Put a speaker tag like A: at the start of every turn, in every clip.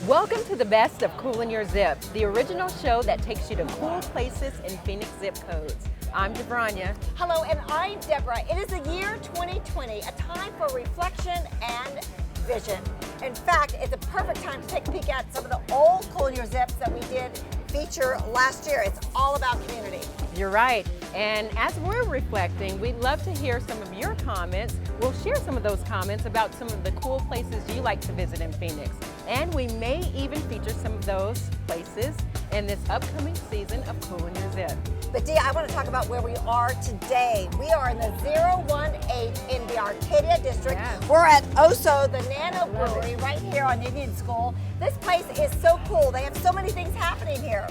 A: Welcome to the best of Cool in Your Zip, the original show that takes you to cool places in Phoenix zip codes. I'm Davronja.
B: Hello, and I'm Deborah. It is the year 2020, a time for reflection and vision. In fact, it's a perfect time to take a peek at some of the old Cool in Your Zips that we did feature last year. It's all about community.
A: You're right. And as we're reflecting, we'd love to hear some of your comments. We'll share some of those comments about some of the cool places you like to visit in Phoenix. And we may even feature some of those places in this upcoming season of Cool in Your Zip.
B: But Dee, I want to talk about where we are today. We are in the 018 in the Arcadia district.
A: Yes.
B: We're at O.H.S.O, the Nano Brewery, right here on Indian School. This place is so cool. They have so many things happening here.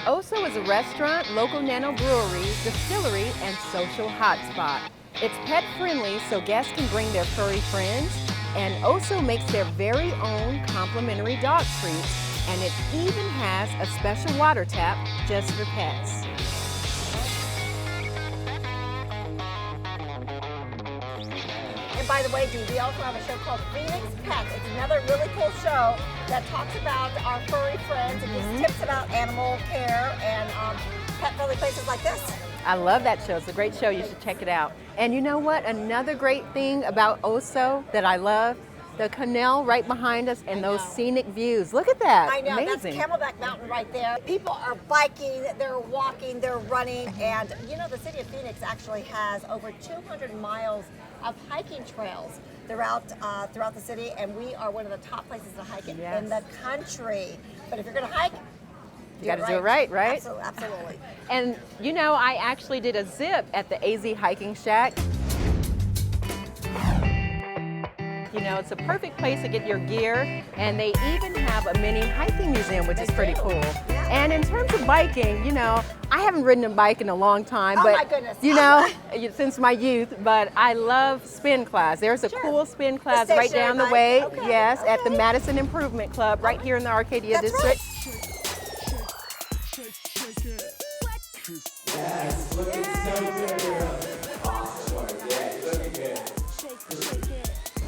A: O.H.S.O is a restaurant, local nano brewery, distillery, and social hotspot. It's pet friendly, so guests can bring their furry friends, and O.H.S.O makes their very own complimentary dog treats, and it even has a special water tap just for pets.
B: And by the way, Dee, we also have a show called Phoenix Pets. It's another really cool show that talks about our furry friends and gives tips about animal care and pet-friendly places like this.
A: I love that show. It's a great show. You should check it out. And you know what? Another great thing about O.H.S.O that I love, the canal right behind us and those scenic views. Look at that.
B: I know,
A: amazing.
B: That's Camelback Mountain right there. People are biking, they're walking, they're running, and you know the city of Phoenix actually has over 200 miles of hiking trails throughout the city, and we are one of the top places to hike in the country. But if you're going to hike,
A: you got to do it right, right?
B: Absolutely.
A: And you know, I actually did a zip at the AZ Hiking Shack. You know, it's a perfect place to get your gear, and they even have a mini hiking museum, which is pretty cool. Yeah. And in terms of biking, you know, I haven't ridden a bike in a long time, but
B: my goodness.
A: You know, since my youth, but I love spin class. There's a cool spin class right down the way, at the Madison Improvement Club right here in the Arcadia district.
C: Yes, looking so good. Awesome. Yeah, looking good.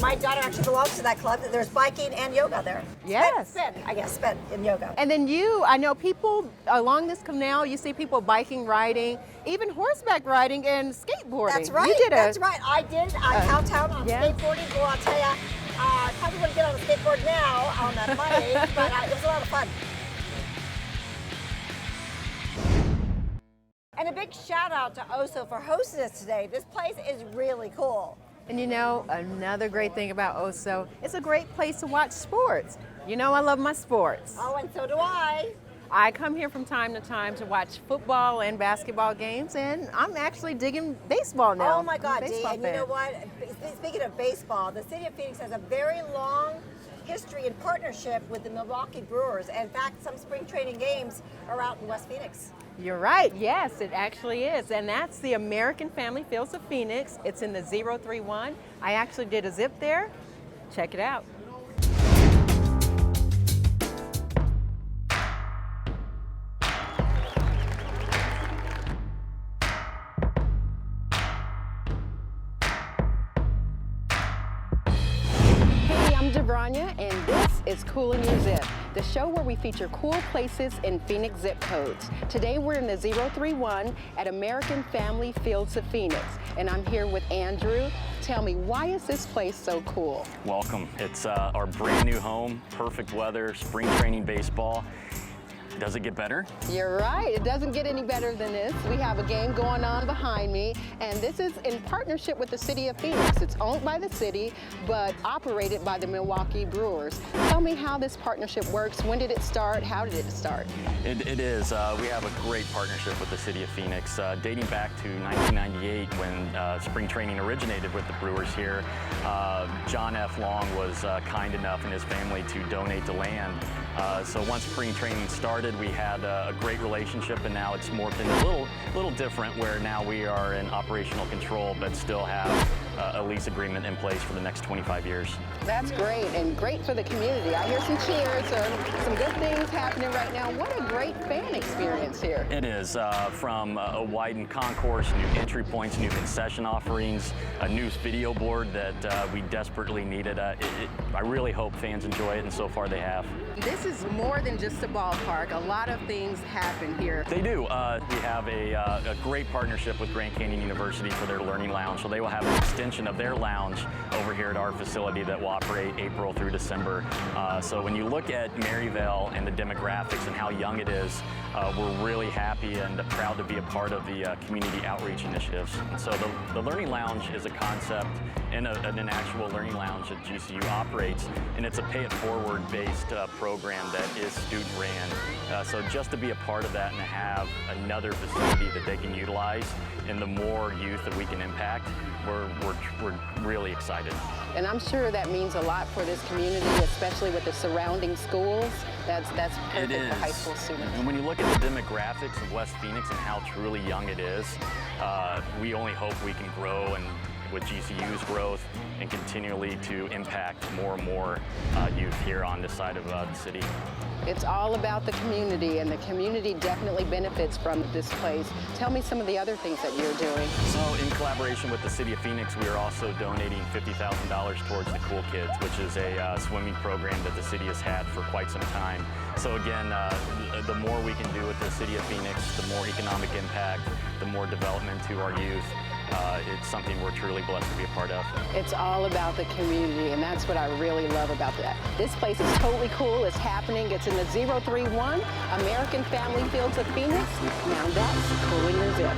B: My daughter actually belongs to that club. There's biking and yoga there.
A: Yes.
B: Spin in yoga.
A: And then I know people along this canal, you see people biking, riding, even horseback riding and skateboarding.
B: That's right.
A: You did
B: That's right. I did Cowtown on skateboarding. Well, I'll tell you, I probably wouldn't get on a skateboard now on that money, but it was a lot of fun. And a big shout out to O.H.S.O for hosting us today. This place is really cool.
A: And you know, another great thing about O.H.S.O, it's a great place to watch sports. You know, I love my sports.
B: Oh, and so do I.
A: I come here from time to time to watch football and basketball games, and I'm actually digging baseball now.
B: Oh my God, Dee, and you know what? Speaking of baseball, the city of Phoenix has a very long history and partnership with the Milwaukee Brewers. In fact, some spring training games are out in West Phoenix.
A: You're right, yes, it actually is. And that's the American Family Fields of Phoenix. It's in the 031. I actually did a zip there. Check it out. Hey, I'm Davronja, and this is Cool in Your Zip, the show where we feature cool places in Phoenix zip codes. Today we're in the 031 at American Family Fields of Phoenix, and I'm here with Andrew. Tell me, why is this place so cool?
D: Welcome. It's our brand new home, perfect weather, spring training baseball. Does it get better?
A: You're right, it doesn't get any better than this. We have a game going on behind me, and this is in partnership with the city of Phoenix. It's owned by the city, but operated by the Milwaukee Brewers. Tell me how this partnership works. When did it start? How did it start?
D: It is. We have a great partnership with the city of Phoenix, dating back to 1998 when spring training originated with the Brewers here. John F. Long was kind enough and his family to donate the land. So once spring training started, we had a great relationship, and now it's morphed into a little different, where now we are in operational control, but still have a lease agreement in place for the next 25 years.
A: That's great, and great for the community. I hear some cheers, some good things happening right now. What a great fan experience here.
D: It is, from a widened concourse, new entry points, new concession offerings, a new video board that we desperately needed. I really hope fans enjoy it, and so far they have.
A: This is more than just a ballpark. A lot of things happen here.
D: They do. We have a great partnership with Grand Canyon University for their Learning Lounge, so they will have an extension of their lounge over here at our facility that will operate April through December. So when you look at Maryvale and the demographics and how young it is, we're really happy and proud to be a part of the community outreach initiatives. And so the Learning Lounge is a concept and an actual learning lounge that GCU operates, and it's a pay-it-forward based program that is student-ran. So just to be a part of that and to have another facility that they can utilize, and the more youth that we can impact, we're really excited.
A: And I'm sure that means a lot for this community, especially with the surrounding schools. That's perfect for high school students.
D: And when you look at the demographics of West Phoenix and how truly young it is, we only hope we can grow and with GCU's growth and continually to impact more and more youth here on this side of the city.
A: It's all about the community, and the community definitely benefits from this place. Tell me some of the other things that you're doing.
D: So in collaboration with the City of Phoenix, we are also donating $50,000 towards the Cool Kids, which is a swimming program that the city has had for quite some time. So again, the more we can do with the City of Phoenix, the more economic impact, the more development to our youth. It's something we're truly blessed to be a part of.
A: It's all about the community, and that's what I really love about that. This place is totally cool. It's happening. It's in the 031 American Family Fields of Phoenix. Now that's cool in your zip.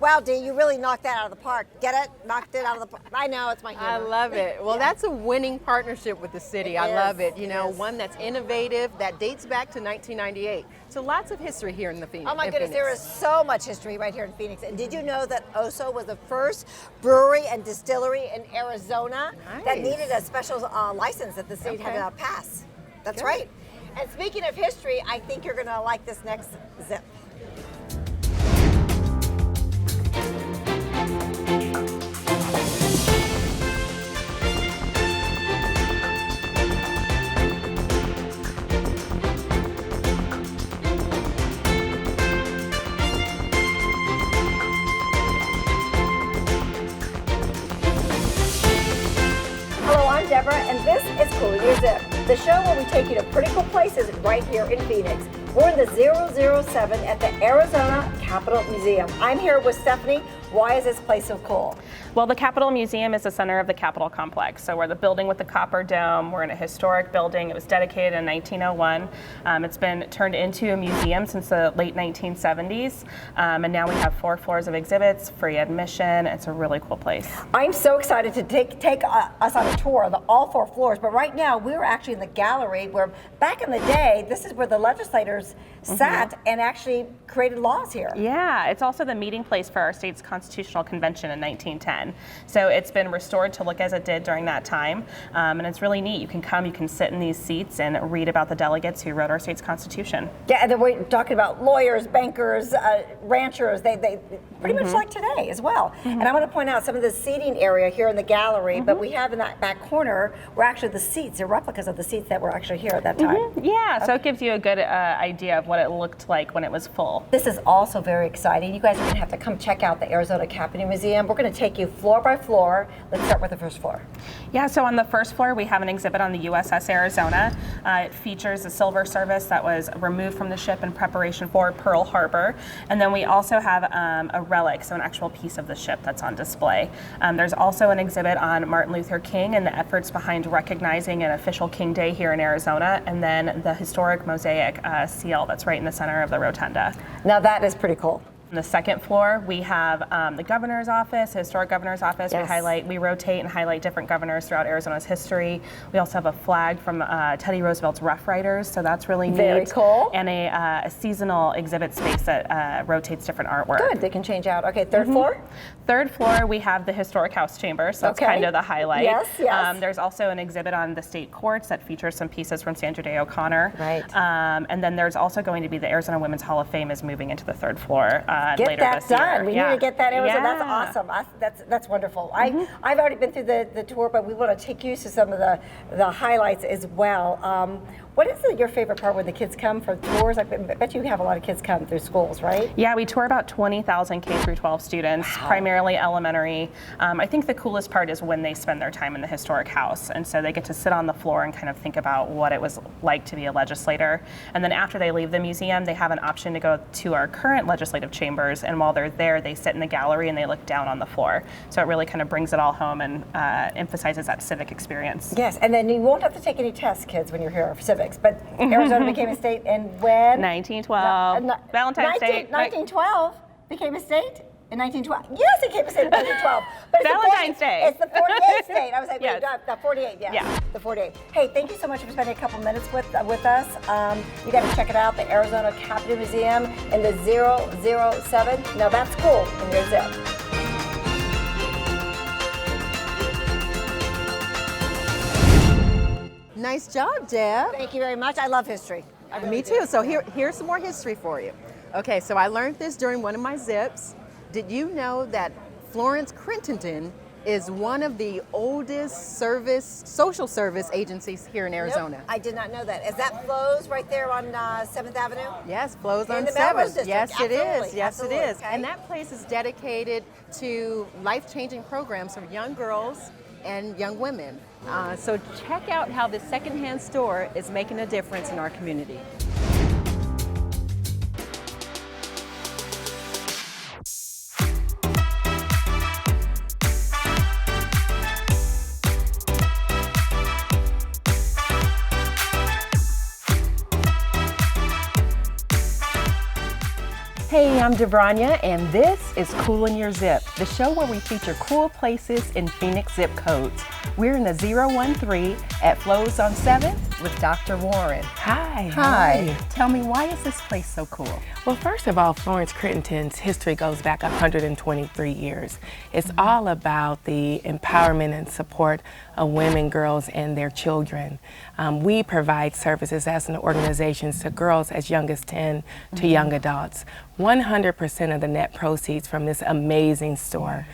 B: Wow, Dee, you really knocked that out of the park. Get it? Knocked it out of the park. I know, it's my humor.
A: I love it. Well, that's a winning partnership with the city. I love it. You know, one that's innovative, that dates back to 1998. So lots of history here in the Phoenix.
B: Oh my goodness, there is so much history right here in Phoenix. And did you know that O.H.S.O was the first brewery and distillery in Arizona that needed a special license that the state had to pass? That's right. And speaking of history, I think you're going to like this next zip. Deborah, and this is Cool in Your Zip, the show where we take you to pretty cool places right here in Phoenix. We're in the 007 at the Arizona Capitol Museum. I'm here with Stephanie. Why is this place so cool?
E: Well, the Capitol Museum is the center of the Capitol complex. So we're the building with the copper dome. We're in a historic building. It was dedicated in 1901. It's been turned into a museum since the late 1970s. And now we have 4 floors of exhibits, free admission. It's a really cool place.
B: I'm so excited to take us on a tour of all 4 floors. But right now, we're actually in the gallery where back in the day, this is where the legislators sat and actually created laws here.
E: Yeah, it's also the meeting place for our state's Constitutional Convention in 1910. So it's been restored to look as it did during that time. And it's really neat. You can come, you can sit in these seats and read about the delegates who wrote our state's Constitution.
B: Yeah, and then we're talking about lawyers, bankers, ranchers, they pretty much like today as well. And I want to point out some of the seating area here in the gallery, but we have in that back corner were actually the seats, they're replicas of the seats that were actually here at that time.
E: Yeah, so it gives you a good idea of what it looked like when it was full.
B: This is also very exciting. You guys are going to have to come check out the Arizona Capitol Museum. We're going to take you floor by floor. Let's start with the first floor.
E: Yeah, so on the first floor we have an exhibit on the USS Arizona. It features a silver service that was removed from the ship in preparation for Pearl Harbor. And then we also have a relic, so an actual piece of the ship that's on display. There's also an exhibit on Martin Luther King and the efforts behind recognizing an official King Day here in Arizona, and then the historic mosaic seal that's right in the center of the rotunda.
B: Now that is pretty cool.
E: On the second floor, we have the governor's office, historic governor's office.
B: Yes.
E: We rotate and highlight different governors throughout Arizona's history. We also have a flag from Teddy Roosevelt's Rough Riders, so that's really neat.
B: Very cool.
E: And a seasonal exhibit space that rotates different artwork.
B: Good, they can change out. Okay, third floor?
E: Third floor, we have the historic House chamber, so that's kind of the highlight.
B: Yes, yes.
E: There's also an exhibit on the state courts that features some pieces from Sandra Day O'Connor.
B: Right.
E: And then there's also going to be the Arizona Women's Hall of Fame is moving into the third floor
B: Get
E: later
B: that
E: this
B: done.
E: year.
B: We
E: Yeah.
B: need to get that. Arizona. That's
E: Yeah.
B: awesome. That's wonderful. I've already been through the tour, but we want to take you to some of the highlights as well. What is your favorite part when the kids come for tours? I bet you have a lot of kids come through schools, right?
E: Yeah, we tour about 20,000 K through 12 students, primarily elementary. I think the coolest part is when they spend their time in the historic house, and so they get to sit on the floor and kind of think about what it was like to be a legislator. And then after they leave the museum, they have an option to go to our current legislative chambers, and while they're there, they sit in the gallery and they look down on the floor. So it really kind of brings it all home and emphasizes that civic experience.
B: Yes, and then you won't have to take any tests, kids, when you're here for civics. But Arizona became a state, and when?
E: 1912. Valentine's Day.
B: 1912 became a state? In 1912? Yes, it became a state in 1912. But it's
E: Valentine's Day.
B: It's the 48th state. I was like,
E: Yes.
B: the 48, yeah.
E: Yeah.
B: The 48. Hey, thank you so much for spending a couple minutes with us. You got to check it out, the Arizona Capitol Museum in the 007. Now that's cool in your zip.
A: Nice job, Deb.
B: Thank you very much. I love history.
A: Me too. So here's some more history for you. Okay, so I learned this during one of my zips. Did you know that Florence Crittenton is one of the oldest social service agencies here in Arizona?
B: Nope, I did not know that. Is that Flo's right there on 7th Avenue?
A: Yes, flows
B: In
A: on
B: the Melrose
A: 7th.
B: District.
A: Yes, it is.
B: Absolutely,
A: Yes, it
B: absolutely.
A: is.
B: Okay.
A: And that place is dedicated to life-changing programs for young girls and young women. So check out how this secondhand store is making a difference in our community. Hey, I'm Davronja, and this is Cool in Your Zip, the show where we feature cool places in Phoenix zip codes. We're in the 013 at Flows on 7th with Dr. Warren.
F: Hi. How are you?
A: Tell me, why is this place so cool?
F: Well, first of all, Florence Crittenton's history goes back 123 years. It's all about the empowerment and support of women, girls, and their children. We provide services as an organization to girls as young as 10 to young adults. 100% of the net proceeds from this amazing store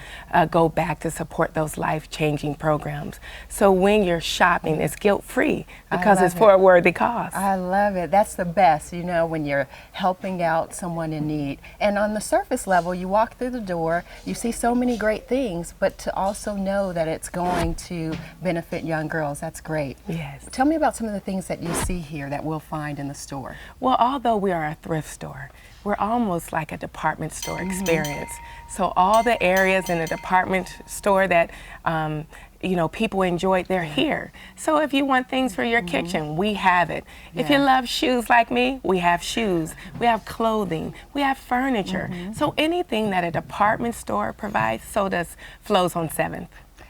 F: go back to support those life-changing programs. So when you're shopping, it's guilt-free because it's for a worthy cause.
A: I love it. That's the best, you know, when you're helping out someone in need. And on the surface level, you walk through the door, you see so many great things, but to also know that it's going to benefit young girls, that's great.
F: Yes.
A: Tell me about some of the things that you see here that we'll find in the store.
F: Well, although we are a thrift store, we're almost like a department store experience. So all the areas in a department store that you know, people enjoyed, they're here. So if you want things for your kitchen, we have it. If you love shoes like me, we have shoes. We have clothing. We have furniture. So anything that a department store provides, so does Flows on 7th.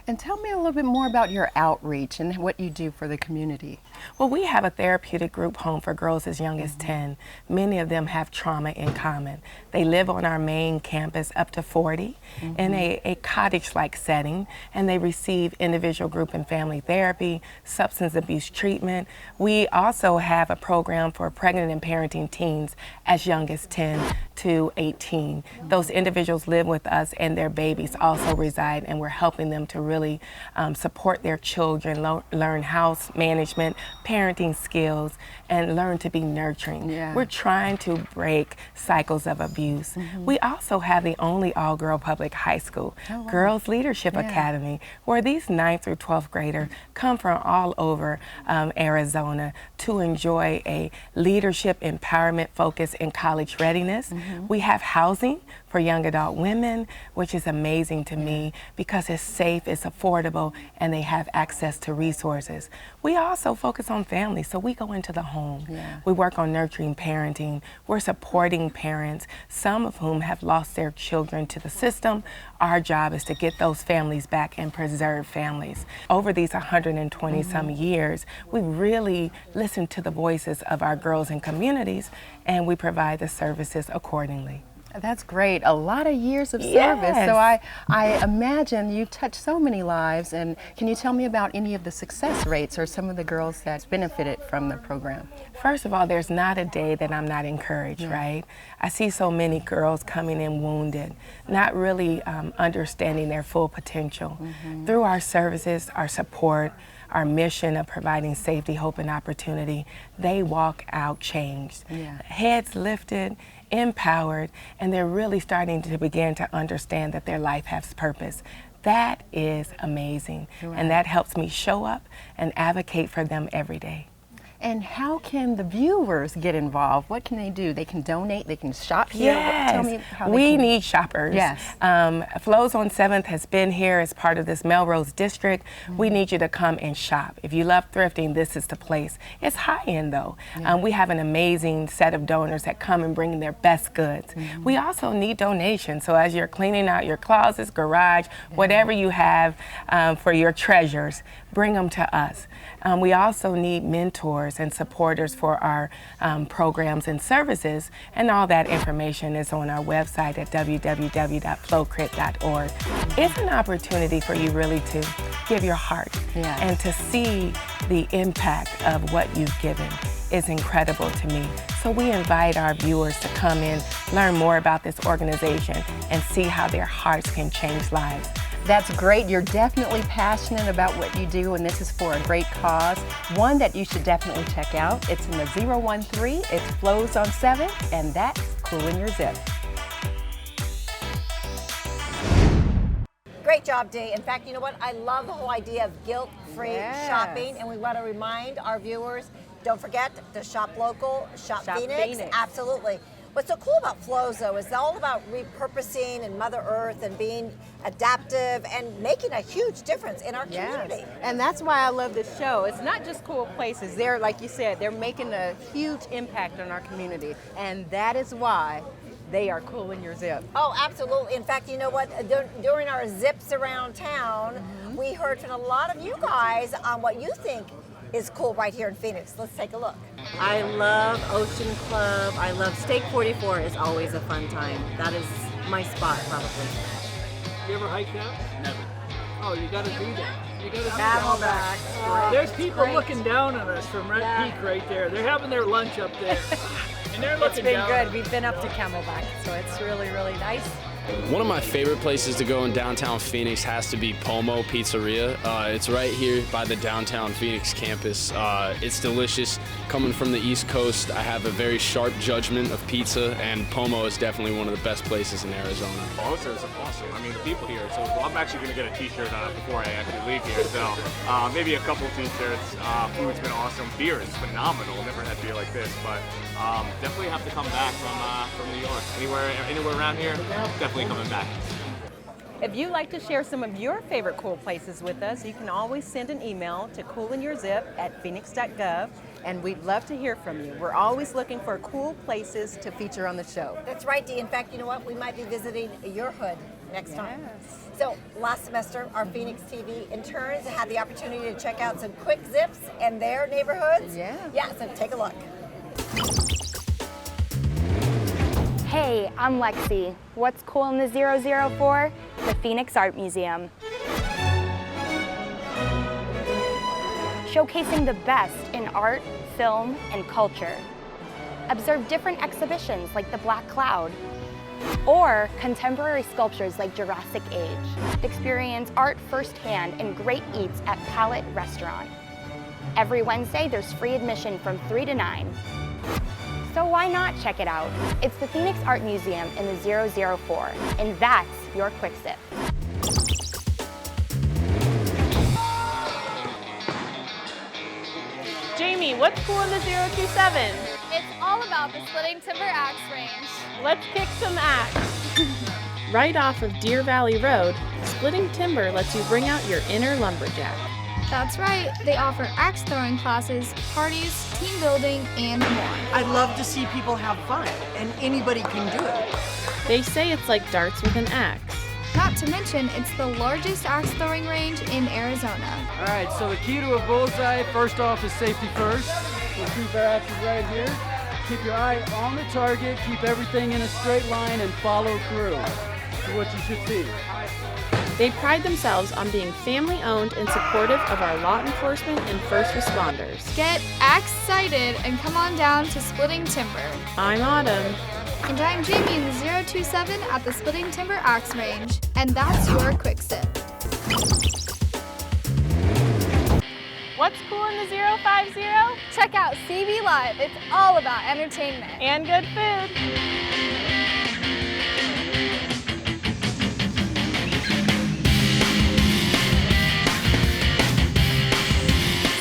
A: And tell me a little bit more about your outreach and what you do for the community.
F: Well, we have a therapeutic group home for girls as young as 10. Many of them have trauma in common. They live on our main campus, up to 40, in a cottage-like setting, and they receive individual, group, and family therapy, substance abuse treatment. We also have a program for pregnant and parenting teens as young as 10 to 18. Those individuals live with us, and their babies also reside, and we're helping them to really support their children, learn house management, parenting skills, and learn to be nurturing. We're trying to break cycles of abuse. We also have the only all-girl public high school, Girls Leadership Academy, where these 9th through 12th graders come from all over Arizona to enjoy a leadership empowerment focus in college readiness. We have housing for young adult women, which is amazing to me because it's safe, it's affordable, and they have access to resources. We also focus on families, so we go into the home. We work on nurturing parenting. We're supporting parents, some of whom have lost their children to the system. Our job is to get those families back and preserve families. Over these 120 some years, we really listen to the voices of our girls and communities, and we provide the services accordingly.
A: That's great. A lot of years of service.
F: Yes.
A: So I imagine you touched so many lives. And can you tell me about any of the success rates or some of the girls that benefited from the program?
F: First of all, there's not a day that I'm not encouraged, right? I see so many girls coming in wounded, not really understanding their full potential. Through our services, our support, our mission of providing safety, hope, and opportunity, they walk out changed. Heads lifted, empowered, and they're really starting to begin to understand that their life has purpose. That is amazing, and that helps me show up and advocate for them every day.
A: And how can the viewers get involved? What can they do? They can donate, they can shop here.
F: Yes,
A: Tell me how
F: we
A: they can.
F: need shoppers.
A: Yes.
F: Flows on 7th has been here as part of this Melrose district. We need you to come and shop. If you love thrifting, this is the place. It's high-end though. We have an amazing set of donors that come and bring their best goods. We also need donations, so as you're cleaning out your closets, garage, whatever you have for your treasures, bring them to us. We also need mentors and supporters for our programs and services, and all that information is on our website at www.flowcrit.org. It's an opportunity for you really to give your heart and to see the impact of what you've given is incredible to me. So we invite our viewers to come in, learn more about this organization, and see how their hearts can change lives.
A: That's great. You're definitely passionate about what you do, and this is for a great cause. One that you should definitely check out. It's in the 013. It flows on 7th, and that's Cool in Your Zip.
B: Great job, Dee. In fact, you know what? I love the whole idea of guilt-free shopping, and we want to remind our viewers, don't forget to shop local, shop Phoenix. Absolutely. What's so cool about Flows, though, is all about repurposing and Mother Earth and being adaptive and making a huge difference in our community.
A: And that's why I love this show. It's not just cool places. They're, like you said, they're making a huge impact on our community. And that is why they are cool in your zip.
B: Oh, absolutely. In fact, you know what? During our zips around town, we heard from a lot of you guys on what you think is cool right here in Phoenix. Let's take a look.
G: I love Ocean Club. I love Steak 44 is always a fun time. That is my spot probably.
H: You ever hike that? Never. Oh, you gotta do that. You gotta do
B: Camelback.
H: that. There's people looking down on us from Red Peak right there. They're having their lunch up there. And they're looking down.
I: It's been good. We've been up to Camelback, so it's really, really nice.
J: One of my favorite places to go in downtown Phoenix has to be Pomo Pizzeria. It's right here by the downtown Phoenix campus. It's delicious. Coming from the East Coast, I have a very sharp judgment of pizza, and Pomo is definitely one of the best places in Arizona.
K: Also, it's awesome. I mean, the people here. So I'm actually going to get a T-shirt before I actually leave here. So maybe a couple T-shirts. Food's been awesome. Beer is phenomenal. Never had beer like this, but definitely have to come back from New York. Anywhere around here, definitely coming back.
A: If you'd like to share some of your favorite cool places with us, you can always send an email to coolinYourZip@phoenix.gov, and we'd love to hear from you. We're always looking for cool places to feature on the show.
B: That's right, Dee. In fact, you know what? We might be visiting your hood next time. So last semester, our Phoenix TV interns had the opportunity to check out some quick zips in their neighborhoods. Yeah, so take a look.
L: Hey, I'm Lexi. What's cool in the 004? The Phoenix Art Museum. Showcasing the best in art, film, and culture. Observe different exhibitions like the Black Cloud, or contemporary sculptures like Jurassic Age. Experience art firsthand and great eats at Palette Restaurant. Every Wednesday, there's free admission from 3 to 9. So why not check it out? It's the Phoenix Art Museum in the 004, and that's your quick sip.
M: Jamie, what's cool in the 027?
N: It's all about the splitting timber axe range.
M: Let's kick some axe. Right off of Deer Valley Road, splitting timber lets you bring out your inner lumberjack.
N: That's right. They offer axe throwing classes, parties, team building, and more.
O: I'd love to see people have fun, and anybody can do it.
M: They say it's like darts with an axe.
N: Not to mention, it's the largest axe throwing range in Arizona.
H: All right, so the key to a bullseye, first off, is safety first. We'll keep our axes right here.
P: Keep your eye on the target, keep everything in a straight line, and follow through to what you should see.
M: They pride themselves on being family-owned and supportive of our law enforcement and first responders.
N: Get excited and come on down to Splitting Timber.
M: I'm Autumn.
N: And I'm Jamie in the 027 at the Splitting Timber Axe Range. And that's your Quick Sip.
E: What's cool in the 050?
N: Check out CB Live. It's all about entertainment.
E: And good food.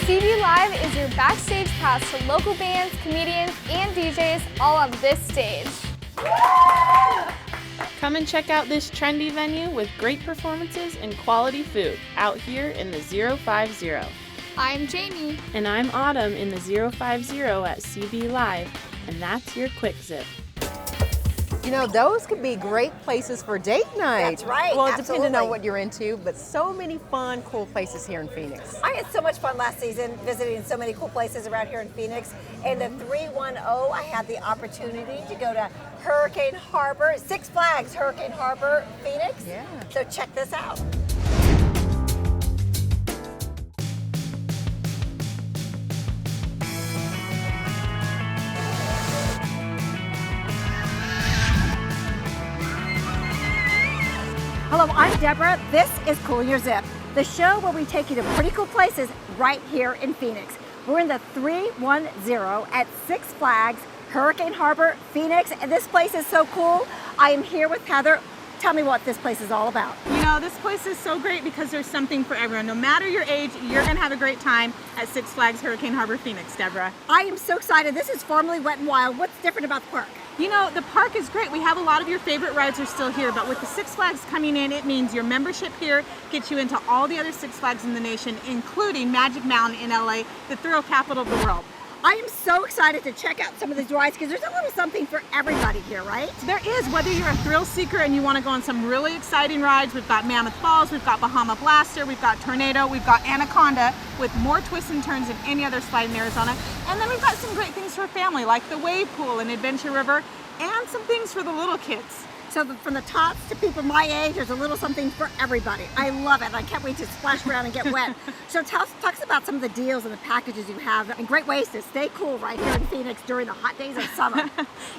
N: CB Live is your backstage pass to local bands, comedians, and DJs all on this stage.
M: Come and check out this trendy venue with great performances and quality food out here in the 050.
N: I'm Jamie.
M: And I'm Autumn in the 050 at CB Live, and that's your Quick Zip.
A: You know, those could be great places for date night.
B: That's right,
A: Well,
B: absolutely.
A: depending on what you're into, but so many fun, cool places here in Phoenix.
B: I had so much fun last season visiting so many cool places around here in Phoenix. In the 310, I had the opportunity to go to Hurricane Harbor, Six Flags Hurricane Harbor, Phoenix.
A: Yeah.
B: So check this out. Hello, I'm Deborah. This is Cool Your Zip, the show where we take you to pretty cool places right here in Phoenix. We're in the 310 at Six Flags, Hurricane Harbor, Phoenix, and this place is so cool. I am here with Heather. Tell me what this place is all about.
E: You know, this place is so great because there's something for everyone. No matter your age, you're going to have a great time at Six Flags Hurricane Harbor, Phoenix, Deborah.
B: I am so excited. This is formerly Wet n Wild. What's different about the park?
E: You know, the park is great. We have a lot of your favorite rides are still here, but with the Six Flags coming in, it means your membership here gets you into all the other Six Flags in the nation, including Magic Mountain in LA, the thrill capital of the world.
B: I am so excited to check out some of these rides because there's a little something for everybody here, right?
E: There is, whether you're a thrill seeker and you want to go on some really exciting rides. We've got Mammoth Falls, we've got Bahama Blaster, we've got Tornado, we've got Anaconda with more twists and turns than any other slide in Arizona. And then we've got some great things for family like the wave pool and Adventure River and some things for the little kids.
B: So from the tots to people my age, there's a little something for everybody. I love it. I can't wait to splash around and get wet. So talk us about some of the deals and the packages you have and great ways to stay cool right here in Phoenix during the hot days of summer.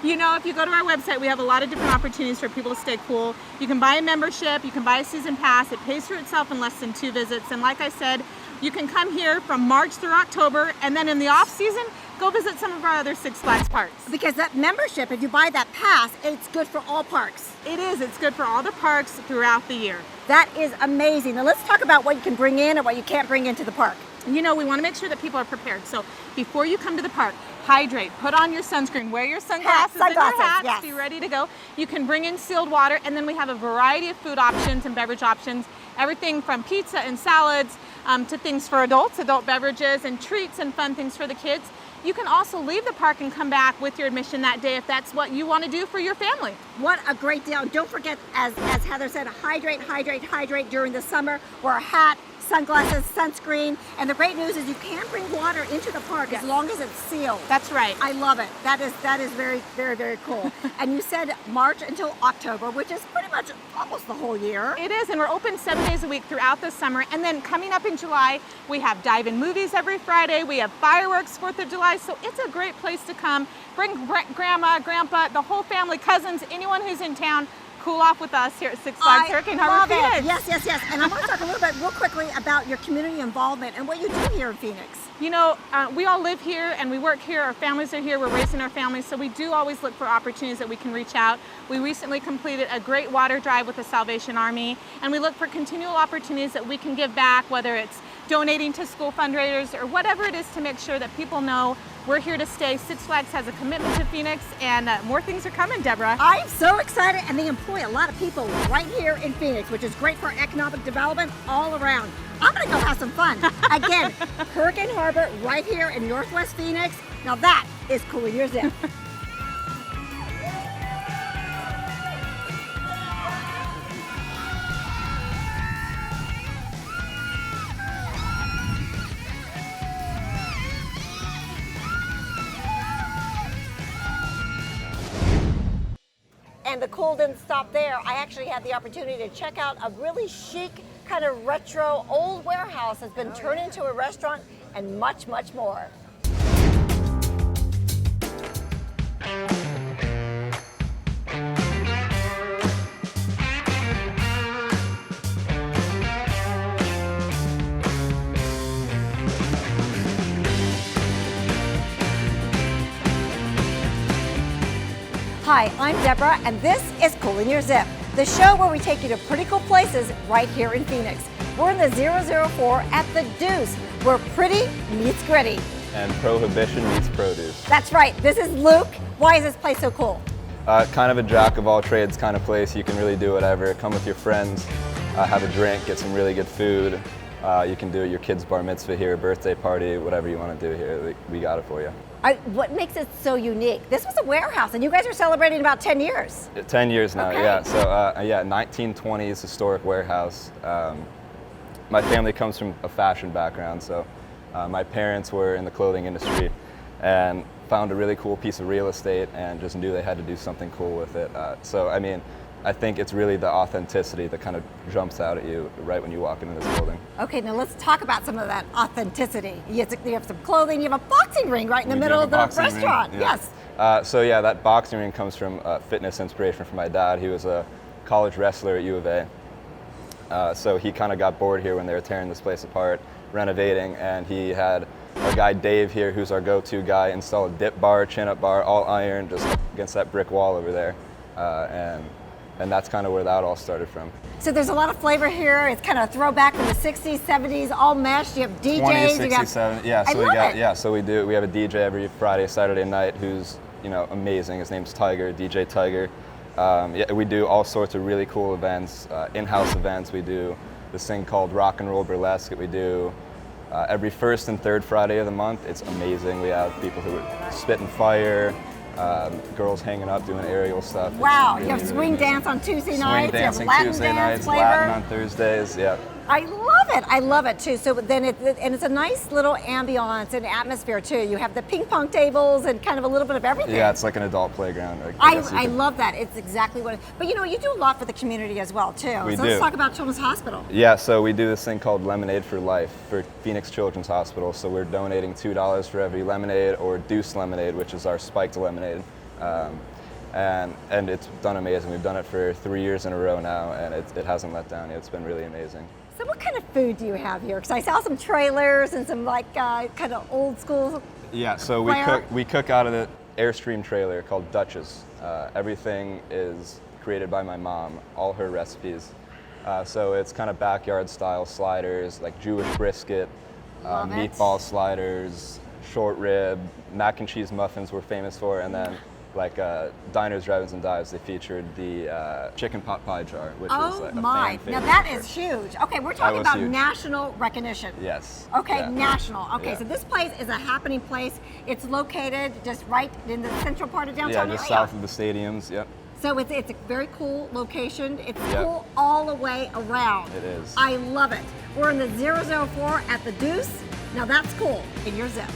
E: You know, if you go to our website, we have a lot of different opportunities for people to stay cool. You can buy a membership, you can buy a season pass. It pays for itself in less than 2 visits. And like I said, you can come here from March through October, and then in the off season, go visit some of our other Six Flags parks.
B: Because that membership, if you buy that pass, it's good for all parks.
E: It is. It's good for all the parks throughout the year.
B: That is amazing. Now let's talk about what you can bring in and what you can't bring into the park.
E: You know, we want to make sure that people are prepared. So before you come to the park, hydrate, put on your sunscreen, wear your sunglasses and your hat,
B: yes.
E: Be ready to go. You can bring in sealed water, and then we have a variety of food options and beverage options, everything from pizza and salads to things for adults, adult beverages and treats and fun things for the kids. You can also leave the park and come back with your admission that day if that's what you want to do for your family.
B: What a great deal. And don't forget, as Heather said, hydrate, hydrate, hydrate during the summer. Wear a hat, sunglasses, sunscreen. And the great news is you can bring water into the park as long as it's sealed.
E: That's right.
B: I love it. That is very, very, very cool. And you said March until October, which is pretty much almost the whole year.
E: It is, and we're open 7 days a week throughout the summer. And then coming up in July, we have dive-in movies every Friday. We have fireworks 4th of July. So it's a great place to come. Bring grandma, grandpa, the whole family, cousins, anyone who's in town. Cool off with us here at Six Flags Hurricane Harbor, Phoenix.
B: Yes. And I want to talk a little bit real quickly about your community involvement and what you do here in Phoenix.
E: You know, we all live here and we work here. Our families are here. We're raising our families. So we do always look for opportunities that we can reach out. We recently completed a great water drive with the Salvation Army, and we look for continual opportunities that we can give back, whether it's donating to school fundraisers or whatever it is, to make sure that people know we're here to stay. Six Flags has a commitment to Phoenix, and more things are coming, Deborah.
B: I'm so excited, and they employ a lot of people right here in Phoenix, which is great for economic development all around. I'm gonna go have some fun. Again, Hurricane Harbor right here in Northwest Phoenix. Now that is Cool Your Zip. And the cool didn't stop there. I actually had the opportunity to check out a really chic, kind of retro old warehouse that's been turned into a restaurant and much, much more. Hi, I'm Deborah, and this is Cool in Your Zip, the show where we take you to pretty cool places right here in Phoenix. We're in the 004 at the Deuce, where pretty meets gritty.
Q: And prohibition meets produce.
B: That's right, this is Luke. Why is this place so cool?
Q: Kind of a jack of all trades kind of place. You can really do whatever. Come with your friends, have a drink, get some really good food. You can do your kid's bar mitzvah here, birthday party, whatever you want to do here. We got it for you.
B: What makes it so unique? This was a warehouse, and you guys are celebrating about 10 years.
Q: 10 years now,
B: Okay.
Q: yeah. So, yeah, 1920s historic warehouse. My family comes from a fashion background, so my parents were in the clothing industry and found a really cool piece of real estate and just knew they had to do something cool with it. So, I mean, I think it's really the authenticity that kind of jumps out at you right when you walk into this building.
B: Okay, now let's talk about some of that authenticity. You have some clothing, you have a boxing ring right in the middle of the restaurant.
Q: Ring, yeah.
B: Yes.
Q: So yeah, that boxing ring comes from fitness inspiration from my dad. He was a college wrestler at U of A. So he kind of got bored here when they were tearing this place apart, renovating, and he had our guy Dave here, who's our go-to guy, install a dip bar, chin-up bar, all iron, just up against that brick wall over there. And that's kind of where that all started from.
B: So there's a lot of flavor here. It's kind of throwback from the 60s, 70s, all meshed. You have DJs.
Q: 20s,
B: you
Q: 60s, 70s. Yeah, so we have a DJ every Friday, Saturday night who's, you know, amazing. His name's Tiger, DJ Tiger. Yeah, we do all sorts of really cool events, in-house events. We do this thing called Rock and Roll Burlesque that we do every first and third Friday of the month. It's amazing. We have people who are spitting fire, girls hanging up doing aerial stuff.
B: Wow, you have swing dance on Tuesday nights,
Q: Swing dancing
B: you have Latin
Q: Tuesday
B: dance
Q: nights,
B: flavor.
Q: Latin on Thursdays, yeah.
B: I love it too. So then it's a nice little ambiance and atmosphere too. You have the ping pong tables and kind of a little bit of everything.
Q: Yeah, it's like an adult playground.
B: I love that. It's exactly what but you know, you do a lot for the community as well too.
Q: We
B: so
Q: do.
B: Let's talk about Children's Hospital.
Q: Yeah, so we do this thing called Lemonade for Life for Phoenix Children's Hospital. So we're donating $2 for every lemonade, or Deuce Lemonade, which is our spiked lemonade. And it's done amazing. We've done it for 3 years in a row now, and it hasn't let down yet. It's been really amazing.
B: So what kind of food do you have here? Because I saw some trailers and some like kind of old school.
Q: Yeah, so we cook out of the Airstream trailer called Dutch's. Everything is created by my mom, all her recipes. So it's kind of backyard style sliders, like Jewish brisket, meatball sliders, short rib, mac and cheese muffins we're famous for, and then like Diners, Drive-Ins, and Dives, they featured the chicken pot pie jar, which is like a fan favorite.
B: Now that is huge. Okay, we're talking about
Q: huge.
B: National recognition.
Q: Yes.
B: Okay,
Q: yeah.
B: national. Okay,
Q: Yeah.
B: so this place is a happening place. It's located just right in the central part of downtown
Q: Yeah, just
B: area.
Q: south of the stadiums, yep.
B: So it's a very cool location. It's
Q: Yep.
B: cool all the way around.
Q: It is.
B: I love it. We're in the 004 at the Deuce. Now that's cool in your zip.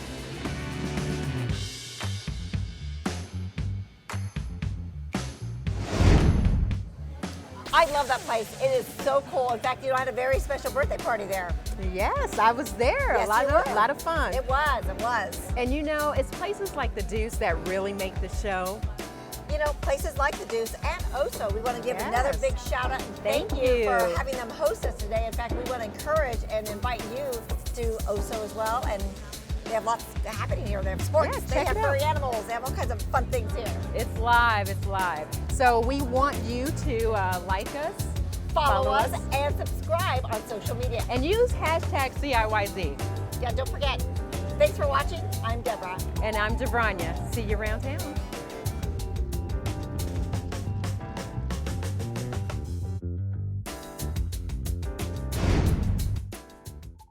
B: I love that place. It is so cool. In fact, you know, I had a very special birthday party there.
A: Yes, I was there.
B: Yes,
A: a lot of fun.
B: It was.
A: And you know, it's places like the Deuce that really make the show.
B: You know, places like the Deuce and O.H.S.O. We want to give
A: Yes.
B: another big shout out and thank you for having them host us today. In fact, we want to encourage and invite you to O.H.S.O. as well. And they have lots happening here. They have sports,
A: Yeah,
B: they
A: check
B: have
A: it
B: furry
A: out.
B: animals, they have all kinds of fun things here.
A: It's live. So we want you to like us,
B: Follow us, and subscribe on social media.
A: and use hashtag CIYZ.
B: Yeah, don't forget. Thanks for watching. I'm Deborah.
A: And I'm Davronja. See you around town.